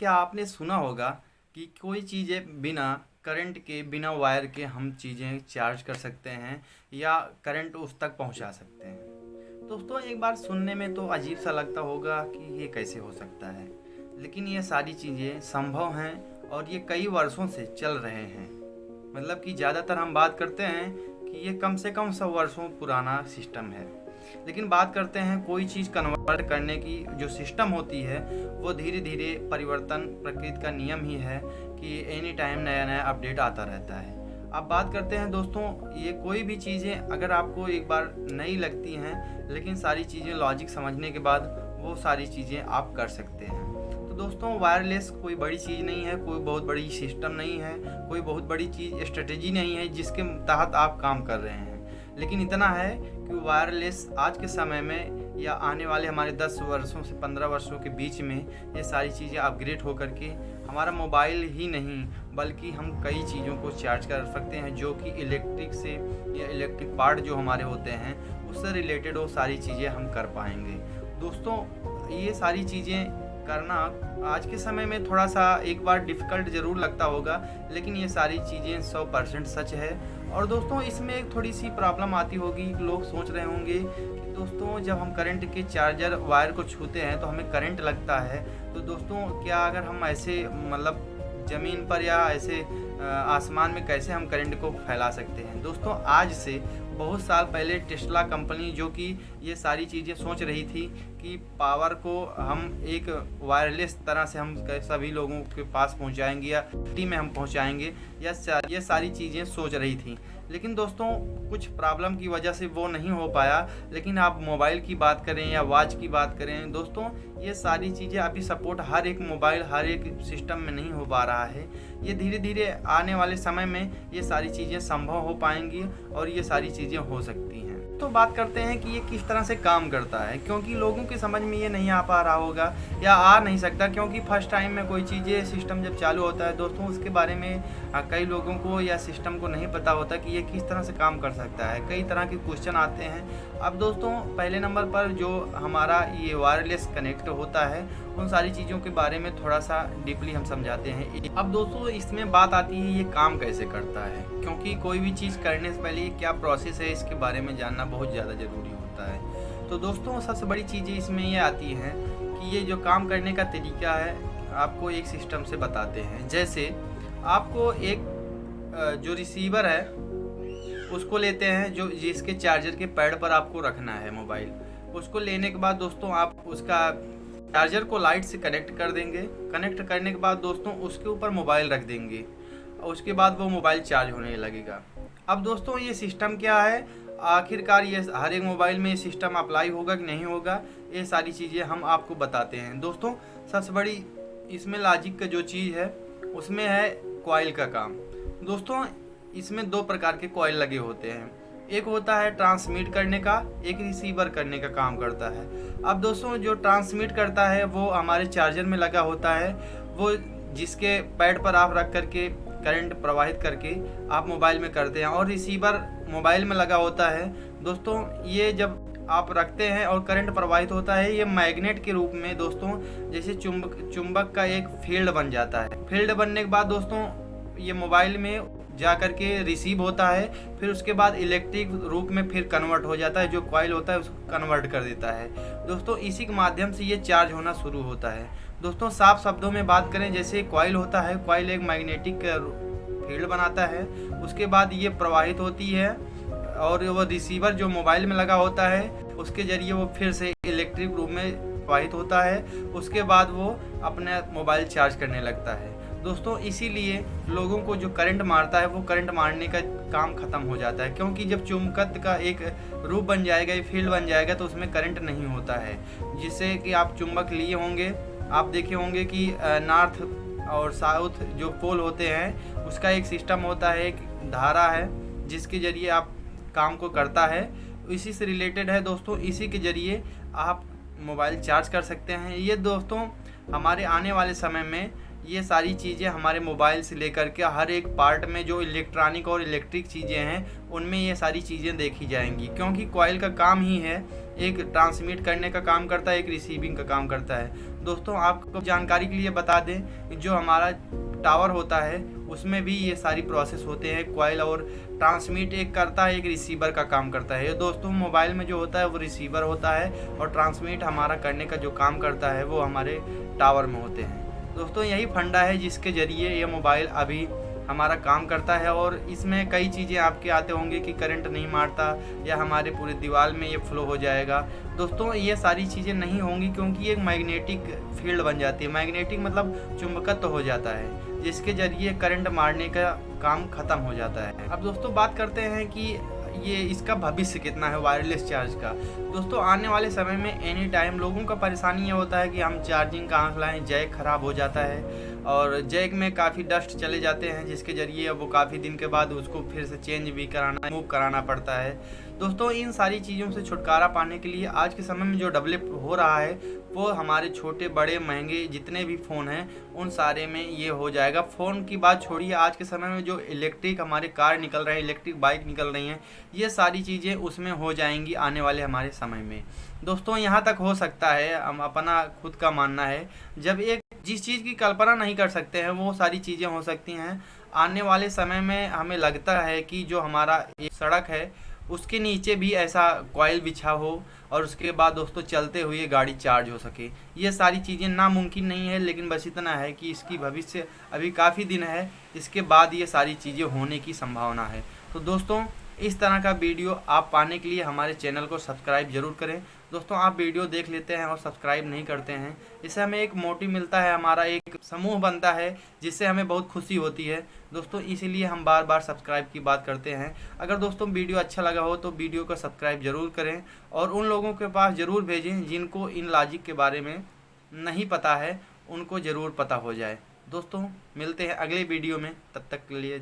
क्या आपने सुना होगा कि कोई चीज़ें बिना करंट के बिना वायर के हम चीज़ें चार्ज कर सकते हैं या करंट उस तक पहुंचा सकते हैं। दोस्तों एक बार सुनने में तो अजीब सा लगता होगा कि ये कैसे हो सकता है, लेकिन ये सारी चीज़ें संभव हैं और ये कई वर्षों से चल रहे हैं। मतलब कि ज़्यादातर हम बात करते हैं कि ये कम से कम 100 वर्षों पुराना सिस्टम है। लेकिन बात करते हैं कोई चीज़ कन्वर्ट करने की जो सिस्टम होती है वो धीरे धीरे परिवर्तन प्रकृति का नियम ही है कि एनी टाइम नया नया अपडेट आता रहता है। अब बात करते हैं दोस्तों, ये कोई भी चीज़ें अगर आपको एक बार नई लगती हैं लेकिन सारी चीज़ें लॉजिक समझने के बाद वो सारी चीज़ें आप कर सकते हैं। तो दोस्तों वायरलेस कोई बड़ी चीज़ नहीं है, कोई बहुत बड़ी सिस्टम नहीं है, कोई बहुत बड़ी चीज़ स्ट्रेटेजी नहीं है जिसके तहत आप काम कर रहे हैं। लेकिन इतना है कि वायरलेस आज के समय में या आने वाले हमारे 10 वर्षों से 15 वर्षों के बीच में ये सारी चीज़ें अपग्रेड हो करके हमारा मोबाइल ही नहीं बल्कि हम कई चीज़ों को चार्ज कर सकते हैं जो कि इलेक्ट्रिक से या इलेक्ट्रिक पार्ट जो हमारे होते हैं उससे रिलेटेड वो सारी चीज़ें हम कर पाएंगे। दोस्तों ये सारी चीज़ें करना आज के समय में थोड़ा सा एक बार डिफ़िकल्ट ज़रूर लगता होगा, लेकिन ये सारी चीज़ें 100% सच है। और दोस्तों इसमें एक थोड़ी सी प्रॉब्लम आती होगी, लोग सोच रहे होंगे कि दोस्तों जब हम करंट के चार्जर वायर को छूते हैं तो हमें करंट लगता है, तो दोस्तों क्या अगर हम ऐसे मतलब ज़मीन पर या ऐसे आसमान में कैसे हम करंट को फैला सकते हैं। दोस्तों आज से बहुत साल पहले टेस्ला कंपनी जो कि ये सारी चीज़ें सोच रही थी कि पावर को हम एक वायरलेस तरह से हम सभी लोगों के पास पहुंचाएंगे या सिटी में हम पहुंचाएंगे या ये सारी चीज़ें सोच रही थी। लेकिन दोस्तों कुछ प्रॉब्लम की वजह से वो नहीं हो पाया। लेकिन आप मोबाइल की बात करें या वॉच की बात करें दोस्तों, ये सारी चीज़ें अभी सपोर्ट हर एक मोबाइल हर एक सिस्टम में नहीं हो पा रहा है। ये धीरे धीरे आने वाले समय में ये सारी चीज़ें संभव हो पाएंगी और ये सारी चीज़ें हो सकती हैं। तो बात करते हैं कि ये किस तरह से काम करता है, क्योंकि लोगों की समझ में ये नहीं आ पा रहा होगा या आ नहीं सकता, क्योंकि फर्स्ट टाइम में कोई चीज़ें सिस्टम जब चालू होता है दोस्तों उसके बारे में कई लोगों को या सिस्टम को नहीं पता होता कि ये किस तरह से काम कर सकता है। कई तरह के क्वेश्चन आते हैं। अब दोस्तों पहले नंबर पर जो हमारा ये वायरलेस कनेक्ट होता है उन सारी चीज़ों के बारे में थोड़ा सा डीपली हम समझाते हैं। अब दोस्तों इसमें बात आती है ये काम कैसे करता है, क्योंकि कोई भी चीज़ करने से पहले क्या प्रोसेस है इसके बारे में जानना बहुत ज़्यादा ज़रूरी होता है। तो दोस्तों सबसे बड़ी चीज़ें इसमें ये आती हैं कि ये जो काम करने का तरीका है आपको एक सिस्टम से बताते हैं। जैसे आपको एक जो रिसीवर है उसको लेते हैं जो जिसके चार्जर के पैड पर आपको रखना है मोबाइल। उसको लेने के बाद दोस्तों आप उसका चार्जर को लाइट से कनेक्ट कर देंगे। कनेक्ट करने के बाद दोस्तों उसके ऊपर मोबाइल रख देंगे और उसके बाद वो मोबाइल चार्ज होने लगेगा। अब दोस्तों ये सिस्टम क्या है, आखिरकार ये हर एक मोबाइल में ये सिस्टम अप्लाई होगा कि नहीं होगा, ये सारी चीज़ें हम आपको बताते हैं। दोस्तों सबसे बड़ी इसमें लॉजिक का जो चीज़ है उसमें है कॉइल का काम। दोस्तों इसमें दो प्रकार के कॉइल लगे होते हैं, एक होता है ट्रांसमिट करने का, एक रिसीवर करने का काम करता है। अब दोस्तों जो ट्रांसमिट करता है वो हमारे चार्जर में लगा होता है, वो जिसके पैड पर आप रख करके करंट प्रवाहित करके आप मोबाइल में करते हैं, और रिसीवर मोबाइल में लगा होता है। दोस्तों ये जब आप रखते हैं और करंट प्रवाहित होता है ये मैग्नेट के रूप में दोस्तों जैसे चुंबक का एक फील्ड बन जाता है। फील्ड बनने के बाद दोस्तों ये मोबाइल में जा कर के रिसीव होता है, फिर उसके बाद इलेक्ट्रिक रूप में फिर कन्वर्ट हो जाता है, जो कॉइल होता है उसको कन्वर्ट कर देता है। दोस्तों इसी के माध्यम से ये चार्ज होना शुरू होता है। दोस्तों साफ शब्दों में बात करें, जैसे कॉइल होता है, कॉइल एक मैग्नेटिक फील्ड बनाता है, उसके बाद ये प्रवाहित होती है और वो रिसीवर जो मोबाइल में लगा होता है उसके जरिए वो फिर से इलेक्ट्रिक रूप में प्रवाहित होता है, उसके बाद वो अपना मोबाइल चार्ज करने लगता है। दोस्तों इसीलिए लोगों को जो करंट मारता है वो करंट मारने का काम ख़त्म हो जाता है, क्योंकि जब चुंबकत्व का एक रूप बन जाएगा, ये फील्ड बन जाएगा तो उसमें करंट नहीं होता है। जिससे कि आप चुंबक लिए होंगे, आप देखे होंगे कि नॉर्थ और साउथ जो पोल होते हैं उसका एक सिस्टम होता है, एक धारा है जिसके ज़रिए आप काम को करता है, इसी से रिलेटेड है दोस्तों। इसी के ज़रिए आप मोबाइल चार्ज कर सकते हैं। ये दोस्तों हमारे आने वाले समय में ये सारी चीज़ें हमारे मोबाइल से लेकर के हर एक पार्ट में जो इलेक्ट्रॉनिक और इलेक्ट्रिक चीज़ें हैं उनमें ये सारी चीज़ें देखी जाएंगी, क्योंकि कॉइल का काम ही है एक ट्रांसमिट करने का काम करता है, एक रिसीविंग का काम करता है। दोस्तों आपको जानकारी के लिए बता दें, जो हमारा टावर होता है उसमें भी ये सारी प्रोसेस होते हैं। कॉइल और ट्रांसमिट एक करता है, एक रिसीवर का काम करता है। दोस्तों मोबाइल में जो होता है वो रिसीवर होता है और ट्रांसमिट हमारा करने का जो काम करता है वो हमारे टावर में होते हैं। दोस्तों यही फंडा है जिसके ज़रिए ये मोबाइल अभी हमारा काम करता है। और इसमें कई चीज़ें आपके आते होंगे कि करंट नहीं मारता या हमारे पूरे दीवार में ये फ्लो हो जाएगा। दोस्तों ये सारी चीज़ें नहीं होंगी, क्योंकि एक मैग्नेटिक फील्ड बन जाती है। मैग्नेटिक मतलब चुंबकत्व हो जाता है, जिसके ज़रिए करंट मारने का काम ख़त्म हो जाता है। अब दोस्तों बात करते हैं कि ये इसका भविष्य कितना है वायरलेस चार्ज का। दोस्तों आने वाले समय में एनी टाइम लोगों का परेशानी ये होता है कि हम चार्जिंग कहाँ से लाएं, जैक ख़राब हो जाता है और जैक में काफ़ी डस्ट चले जाते हैं, जिसके ज़रिए वो काफ़ी दिन के बाद उसको फिर से चेंज भी कराना, मूव कराना पड़ता है। दोस्तों इन सारी चीज़ों से छुटकारा पाने के लिए आज के समय में जो डेवलप हो रहा है वो हमारे छोटे बड़े महंगे जितने भी फ़ोन हैं उन सारे में ये हो जाएगा। फ़ोन की बात छोड़िए, आज के समय में जो इलेक्ट्रिक हमारे कार निकल रहे हैं, इलेक्ट्रिक बाइक निकल रही हैं, ये सारी चीज़ें उसमें हो जाएंगी आने वाले हमारे समय में। दोस्तों यहाँ तक हो सकता है, हम अपना खुद का मानना है, जब एक जिस चीज़ की कल्पना नहीं कर सकते हैं वो सारी चीज़ें हो सकती हैं। आने वाले समय में हमें लगता है कि जो हमारा एक सड़क है उसके नीचे भी ऐसा कॉइल बिछा हो और उसके बाद दोस्तों चलते हुए गाड़ी चार्ज हो सके। ये सारी चीज़ें नामुमकिन नहीं है, लेकिन बस इतना है कि इसकी भविष्य अभी काफ़ी दिन है, इसके बाद ये सारी चीज़ें होने की संभावना है। तो दोस्तों इस तरह का वीडियो आप पाने के लिए हमारे चैनल को सब्सक्राइब जरूर करें। दोस्तों आप वीडियो देख लेते हैं और सब्सक्राइब नहीं करते हैं, इससे हमें एक मोटिव मिलता है, हमारा एक समूह बनता है जिससे हमें बहुत खुशी होती है। दोस्तों इसीलिए हम बार बार सब्सक्राइब की बात करते हैं। अगर दोस्तों वीडियो अच्छा लगा हो तो वीडियो को सब्सक्राइब जरूर करें और उन लोगों के पास ज़रूर भेजें जिनको इन लॉजिक के बारे में नहीं पता है, उनको ज़रूर पता हो जाए। दोस्तों मिलते हैं अगले वीडियो में, तब तक के लिए